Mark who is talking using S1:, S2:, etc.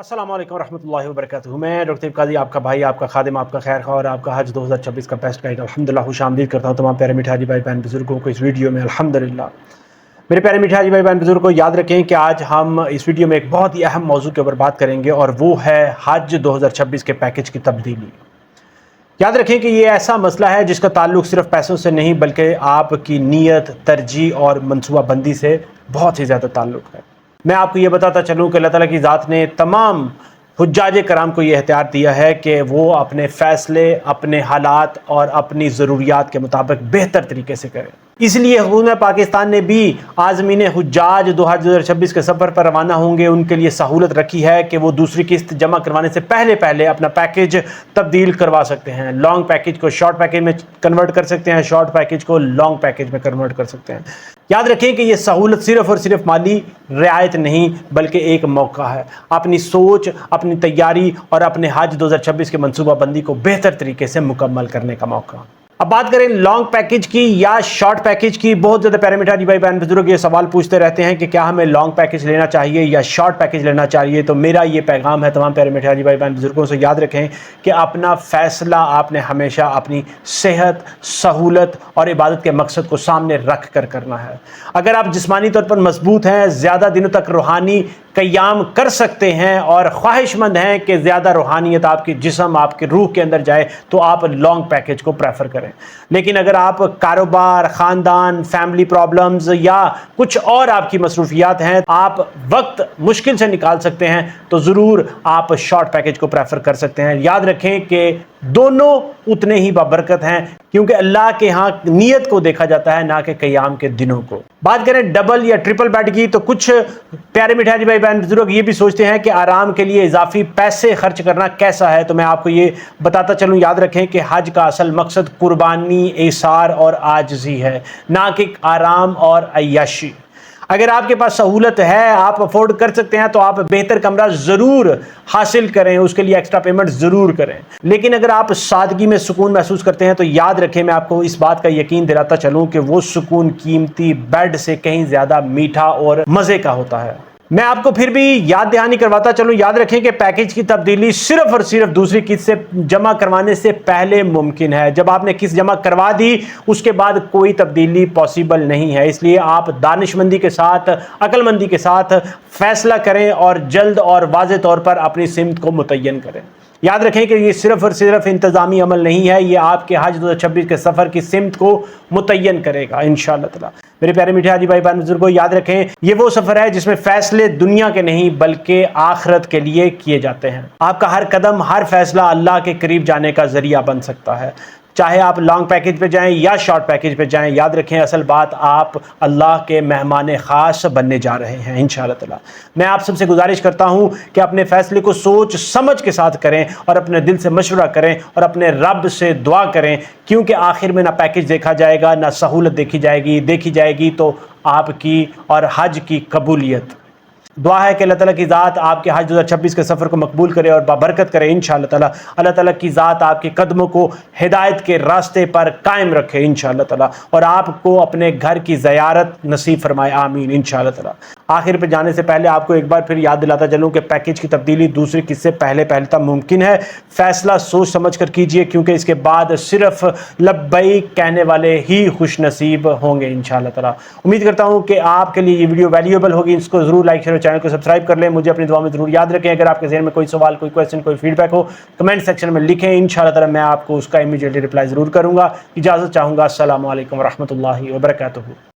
S1: अस्सलामु अलैकुम रहमतुल्लाहि व बरकातुहू। मैं डॉक्टर काजी आपका भाई, आपका खादिम, आपका खैर खा और आपका हज 2026 का बेस्ट गाइड अल्हम्दुलिल्लाह खुशामदीद करता हूँ तमाम प्यारे मीठे हाजी भाई बहन बुजुर्गों को इस वीडियो में। अल्हम्दुलिल्लाह मेरे प्यारे मीठे हाजी भाई बहन बुजुर्गों, याद रखें कि आज हम इस वीडियो में एक बहुत ही अहम मौजू के ऊपर बात करेंगे और वो है हज 2026 के पैकेज की तब्दीली। याद रखें कि ये ऐसा मसला है जिसका ताल्लुक सिर्फ पैसों से नहीं बल्कि आपकी नीयत, तरजीह और मनसूबाबंदी से बहुत ही ज़्यादा ताल्लुक है। मैं आपको ये बताता चलूँ कि अल्लाह ताला की ज़ात ने तमाम हुज्जाज कराम को ये इख्तियार दिया है कि वो अपने फ़ैसले अपने हालात और अपनी ज़रूरियात के मुताबिक बेहतर तरीके से करें। इसलिए हुकूमत पाकिस्तान ने भी आज़मीन हुज्जाज 2026 के सफ़र पर रवाना होंगे उनके लिए सहूलत रखी है कि वो दूसरी किस्त जमा करवाने से पहले अपना पैकेज तब्दील करवा सकते हैं। लॉन्ग पैकेज को शॉर्ट पैकेज में कन्वर्ट कर सकते हैं, शॉर्ट पैकेज को लॉन्ग पैकेज में कन्वर्ट कर सकते हैं। याद रखें कि ये सहूलत सिर्फ़ और सिर्फ माली रियायत नहीं बल्कि एक मौका है अपनी सोच, अपनी तैयारी और अपने हज 2026 के मनसूबाबंदी को बेहतर तरीके से मुकम्मल करने का मौका। अब बात करें लॉन्ग पैकेज की या शॉर्ट पैकेज की। बहुत ज़्यादा प्यारे मीठे हाजी भाई बहन बुजुर्ग ये सवाल पूछते रहते हैं कि क्या हमें लॉन्ग पैकेज लेना चाहिए या शॉर्ट पैकेज लेना चाहिए। तो मेरा ये पैगाम है तमाम प्यारे मीठे हाजी भाई बहन बुजुर्गों से, याद रखें कि अपना फ़ैसला आपने हमेशा अपनी सेहत, सहूलत और इबादत के मकसद को सामने रख कर करना है। अगर आप जिस्मानी तौर पर मजबूत हैं, ज़्यादा दिनों तक रूहानी क़याम कर सकते हैं और ख्वाहिशमंद हैं कि ज़्यादा रूहानियत आपकी जिस्म, आपकी रूह के अंदर जाए, तो आप लॉन्ग पैकेज को प्रेफर करें। लेकिन अगर आप कारोबार, ख़ानदान, फैमिली प्रॉब्लम्स या कुछ और आपकी मसरूफियात हैं, आप वक्त मुश्किल से निकाल सकते हैं, तो ज़रूर आप शॉर्ट पैकेज को प्रेफर कर सकते हैं। याद रखें कि दोनों उतने ही बाबरकत हैं क्योंकि अल्लाह के यहाँ नीयत को देखा जाता है, ना कि क़याम के दिनों को। बात करें डबल या ट्रिपल बेड की, तो कुछ प्यारे मीठे हाजी भाई बहन बुजुर्ग ये भी सोचते हैं कि आराम के लिए इजाफी पैसे खर्च करना कैसा है। तो मैं आपको ये बताता चलूँ, याद रखें कि हज का असल मकसद कुर्बानी, एसार और आजिज़ी है, ना कि आराम और अय्याशी। अगर आपके पास सहूलत है, आप अफोर्ड कर सकते हैं, तो आप बेहतर कमरा ज़रूर हासिल करें, उसके लिए एक्स्ट्रा पेमेंट ज़रूर करें। लेकिन अगर आप सादगी में सुकून महसूस करते हैं, तो याद रखें, मैं आपको इस बात का यकीन दिलाता चलूँ कि वो सुकून कीमती बेड से कहीं ज़्यादा मीठा और मज़े का होता है। मैं आपको फिर भी याद दहानी करवाता चलूँ, याद रखें कि पैकेज की तब्दीली सिर्फ और सिर्फ दूसरी किस्त से जमा करवाने से पहले मुमकिन है। जब आपने किस्त जमा करवा दी उसके बाद कोई तब्दीली पॉसिबल नहीं है। इसलिए आप दानिशमंदी के साथ, अक्लमंदी के साथ फैसला करें और जल्द और वाज़ेह तौर पर अपनी सिमत को मुतय्यन करें। याद रखें कि ये सिर्फ और सिर्फ इंतज़ामी अमल नहीं है, ये आपके हज 2026 के सफ़र की सिमत को मुतय्यन करेगा इंशाअल्लाह ताला। मेरे प्यारे मीठे हाजी भाई बहन बुजुर्गों, याद रखें ये वो सफ़र है जिसमें फ़ैसले दुनिया के नहीं बल्कि आखिरत के लिए किए जाते हैं। आपका हर कदम, हर फैसला अल्लाह के करीब जाने का ज़रिया बन सकता है। चाहे आप लॉन्ग पैकेज पे जाएं या शॉर्ट पैकेज पे जाएं, याद रखें असल बात आप अल्लाह के मेहमान ख़ास बनने जा रहे हैं इंशाअल्लाह ताला। मैं आप सबसे गुजारिश करता हूं कि अपने फ़ैसले को सोच समझ के साथ करें और अपने दिल से मशवरा करें और अपने रब से दुआ करें, क्योंकि आखिर में ना पैकेज देखा जाएगा, ना सहूलत देखी जाएगी तो आपकी और हज की कबूलियत। दुआ है कि अल्लाह ताला की ज़ात आपके हज 2026 के सफ़र को मकबूल करे और बाबरकत करे इंशाअल्लाह ताला। अल्लाह ताला की ज़ात आपके कदमों को हिदायत के रास्ते पर कायम रखे इंशाअल्लाह ताला और आपको अपने घर की ज़ियारत नसीब फरमाए, आमीन इंशाअल्लाह ताला। आखिर पे जाने से पहले आपको एक बार फिर याद दिलाता चलूँ कि पैकेज की तब्दीली दूसरी किस्त से पहले तक मुमकिन है। फ़ैसला सोच समझ कर कीजिए, क्योंकि इसके बाद सिर्फ लब्बैक कहने वाले ही खुश नसीब होंगे इंशाअल्लाह ताला। उम्मीद करता हूँ कि आपके लिए ये वीडियो वैल्यूएबल होगी। इसको ज़रूर लाइक, शेयर, चैनल को सब्सक्राइब कर लें। मुझे अपनी दुआ में ज़रूर याद रखें। अगर आपके ज़हन में कोई सवाल, कोई क्वेश्चन, कोई फीडबैक हो, कमेंट सेक्शन में लिखें। इंशाअल्लाह ताला मैं आपको उसका इमीडिएटली रिप्लाई ज़रूर करूँगा। इजाज़त चाहूँगा। अस्सलामु अलैकुम व रहमतुल्लाहि व बरकातुहू।